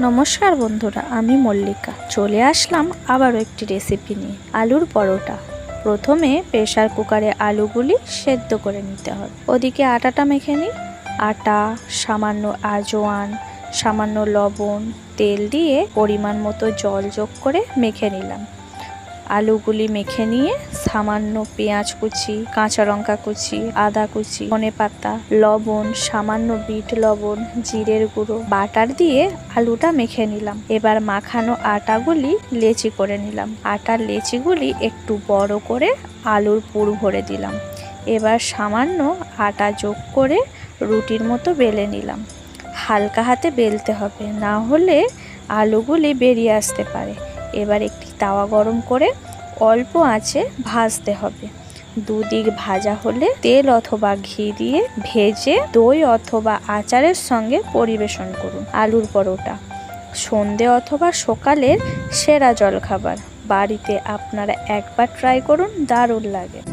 নমস্কার বন্ধুরা, আমি মল্লিকা চলে আসলাম আবারও একটি রেসিপি নিয়ে। আলুর পরোটা। প্রথমে প্রেসার কুকারে আলুগুলি সেদ্ধ করে নিতে হবে। ওদিকে আটাটা মেখে নিই। আটা, সামান্য আজওয়ান, সামান্য লবণ, তেল দিয়ে পরিমাণ মতো জল যোগ করে মেখে নিলাম। আলুগুলি মেখে নিয়ে সামান্য পেঁয়াজ কুচি, কাঁচা লঙ্কা কুচি, আদা কুচি, ধনেপাতা, লবণ, সামান্য বিট লবণ, জিরের গুঁড়ো, বাটার দিয়ে আলুটা মেখে নিলাম। এবার মাখানো আটাগুলি লেচি করে নিলাম। আটার লেচিগুলি একটু বড় করে আলুর পুর ভরে দিলাম। এবার সামান্য আটা যোগ করে রুটির মতো বেলে নিলাম। হালকা হাতে বেলতে হবে, না হলে আলুগুলি বেরিয়ে আসতে পারে। এবার একটি তাওয়া গরম করে অল্প আঁচে ভাজতে হবে। দুদিক ভাজা হলে তেল অথবা ঘি দিয়ে ভেজে দই অথবা আচারের সঙ্গে পরিবেশন করুন। আলুর পরোটা সন্ধে অথবা সকালের সেরা জলখাবার। বাড়িতে আপনারা একবার ট্রাই করুন, দারুণ লাগে।